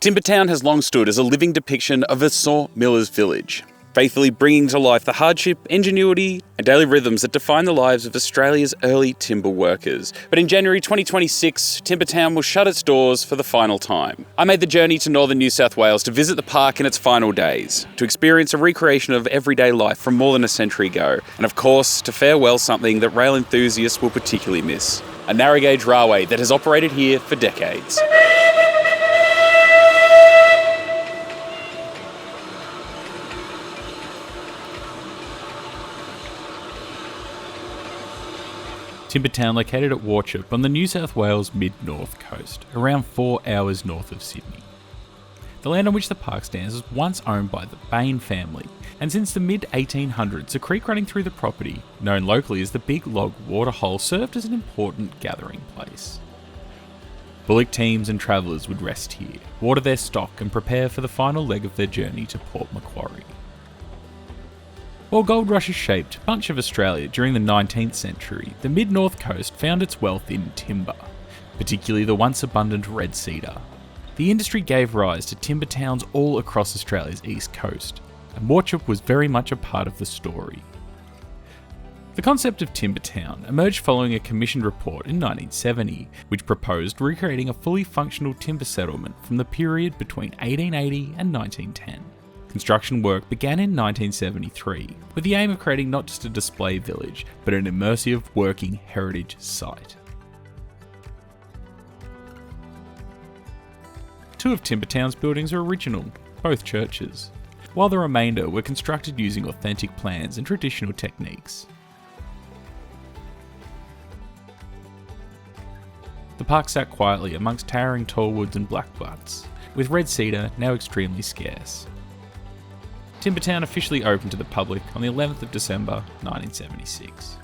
Timbertown has long stood as a living depiction of a sawmiller's village, faithfully bringing to life the hardship, ingenuity and daily rhythms that define the lives of Australia's early timber workers. But in January 2026, Timbertown will shut its doors for the final time. I made the journey to northern New South Wales to visit the park in its final days, to experience a recreation of everyday life from more than a century ago, and of course, to farewell something that rail enthusiasts will particularly miss: a narrow gauge railway that has operated here for decades. Timbertown, located at Wauchope on the New South Wales Mid North Coast, around 4 hours north of Sydney. The land on which the park stands was once owned by the Bain family, and since the mid-1800s, a creek running through the property, known locally as the Big Log Waterhole, served as an important gathering place. Bullock teams and travellers would rest here, water their stock and prepare for the final leg of their journey to Port Macquarie. While gold rushes shaped much of Australia during the 19th century, the Mid North Coast found its wealth in timber, particularly the once abundant red cedar. The industry gave rise to timber towns all across Australia's east coast, and Wauchope was very much a part of the story. The concept of Timbertown emerged following a commissioned report in 1970, which proposed recreating a fully functional timber settlement from the period between 1880 and 1910. Construction work began in 1973, with the aim of creating not just a display village, but an immersive working heritage site. Two of Timbertown's buildings are original, both churches, while the remainder were constructed using authentic plans and traditional techniques. The park sat quietly amongst towering tall woods and blackbutts, with red cedar now extremely scarce. Timbertown officially opened to the public on the 11th of December 1976.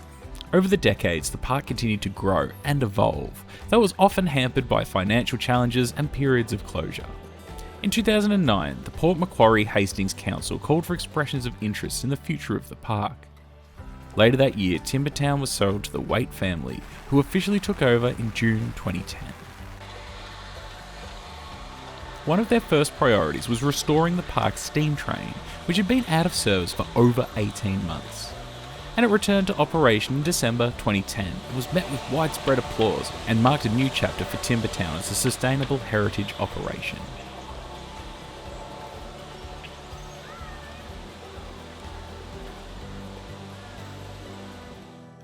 Over the decades, the park continued to grow and evolve, though it was often hampered by financial challenges and periods of closure. In 2009, the Port Macquarie Hastings Council called for expressions of interest in the future of the park. Later that year, Timbertown was sold to the Waite family, who officially took over in June 2010. One of their first priorities was restoring the park's steam train, which had been out of service for over 18 months. And it returned to operation in December 2010 and was met with widespread applause and marked a new chapter for Timbertown as a sustainable heritage operation.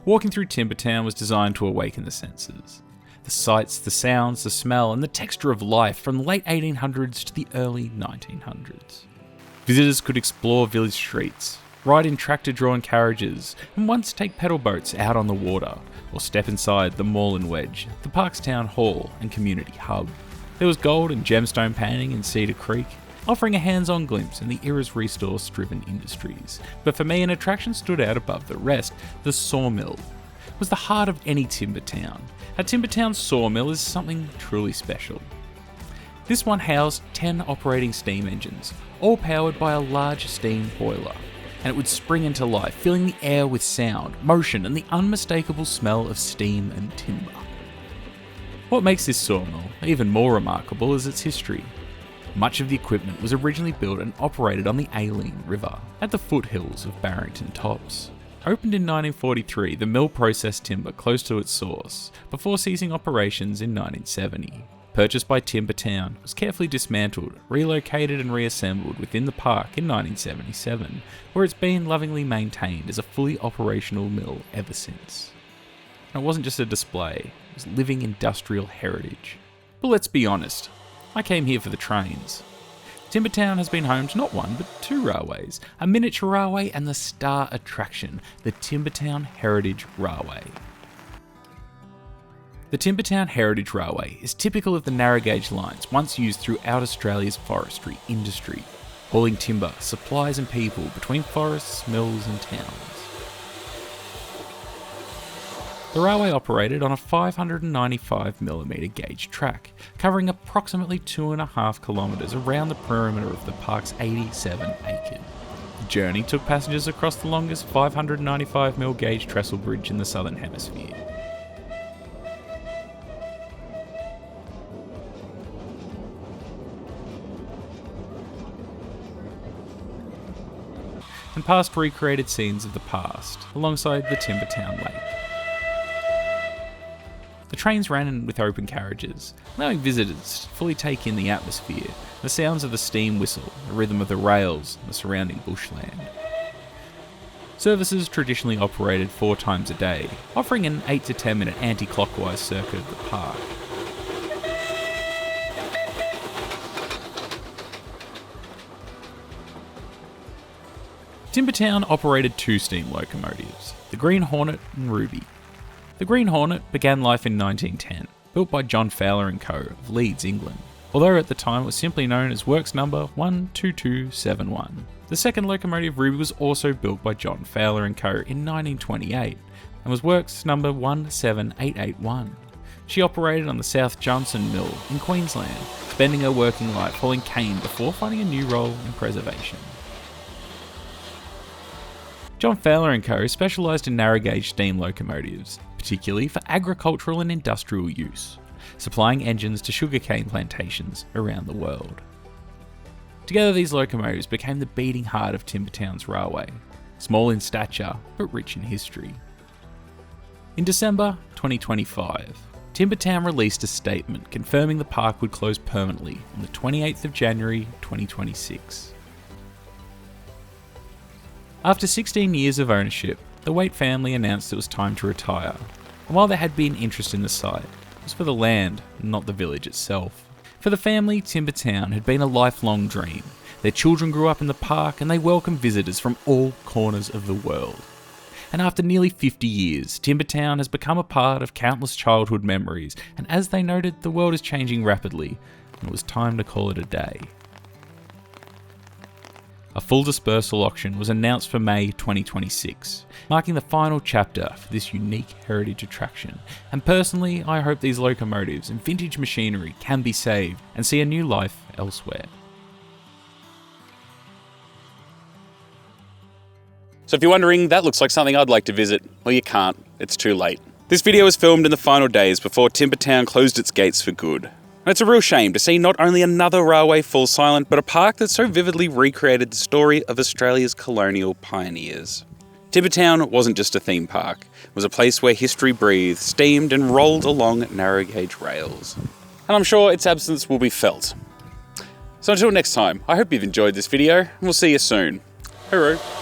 Walking through Timbertown was designed to awaken the senses. The sights, the sounds, the smell, and the texture of life from the late 1800s to the early 1900s. Visitors could explore village streets, ride in tractor-drawn carriages, and once take pedal boats out on the water, or step inside the Mall and Wedge, the park's town hall and community hub. There was gold and gemstone panning in Cedar Creek, offering a hands-on glimpse in the era's resource-driven industries. But for me, an attraction stood out above the rest: the sawmill. It was the heart of any timber town. A Timbertown sawmill is something truly special. This one housed 10 operating steam engines, all powered by a large steam boiler, and it would spring into life, filling the air with sound, motion, and the unmistakable smell of steam and timber. What makes this sawmill even more remarkable is its history. Much of the equipment was originally built and operated on the Aileen River, at the foothills of Barrington Tops. Opened in 1943, the mill processed timber close to its source, before ceasing operations in 1970. Purchased by Timbertown, it was carefully dismantled, relocated and reassembled within the park in 1977, where it's been lovingly maintained as a fully operational mill ever since. And it wasn't just a display, it was living industrial heritage. But let's be honest, I came here for the trains. Timbertown has been home to not one, but two railways, a miniature railway and the star attraction, the Timbertown Heritage Railway. The Timbertown Heritage Railway is typical of the narrow gauge lines once used throughout Australia's forestry industry, hauling timber, supplies and people between forests, mills and towns. The railway operated on a 595mm gauge track, covering approximately 2.5 kilometres around the perimeter of the park's 87 acres. The journey took passengers across the longest 595mm gauge trestle bridge in the Southern Hemisphere. and past recreated scenes of the past, alongside the Timbertown Lake. The trains ran with open carriages, allowing visitors to fully take in the atmosphere, the sounds of the steam whistle, the rhythm of the rails, and the surrounding bushland. Services traditionally operated 4 times a day, offering an 8 to 10 minute anti-clockwise circuit of the park. Timbertown operated 2 steam locomotives, the Green Hornet and Ruby. The Green Hornet began life in 1910, built by John Fowler & Co. of Leeds, England, although at the time it was simply known as Works number 12271. The second locomotive, Ruby, was also built by John Fowler & Co. in 1928 and was Works number 17881. She operated on the South Johnson Mill in Queensland, spending her working life hauling cane before finding a new role in preservation. John Fowler & Co. specialised in narrow gauge steam locomotives, particularly for agricultural and industrial use, supplying engines to sugarcane plantations around the world. Together, these locomotives became the beating heart of Timbertown's railway, small in stature but rich in history. In December 2025, Timbertown released a statement confirming the park would close permanently on the 28th of January 2026. After 16 years of ownership, the Waite family announced it was time to retire, and while there had been interest in the site, it was for the land, not the village itself. For the family, Timbertown had been a lifelong dream. Their children grew up in the park and they welcomed visitors from all corners of the world. And after nearly 50 years, Timbertown has become a part of countless childhood memories, and as they noted, the world is changing rapidly, and it was time to call it a day. A full dispersal auction was announced for May 2026, marking the final chapter for this unique heritage attraction, and personally I hope these locomotives and vintage machinery can be saved and see a new life elsewhere. So if you're wondering, that looks like something I'd like to visit. Well, you can't, it's too late. This video was filmed in the final days before Timbertown closed its gates for good. And it's a real shame to see not only another railway fall silent, but a park that so vividly recreated the story of Australia's colonial pioneers. Timbertown wasn't just a theme park, it was a place where history breathed, steamed and rolled along narrow gauge rails. And I'm sure its absence will be felt. So until next time, I hope you've enjoyed this video, and we'll see you soon. Hooroo!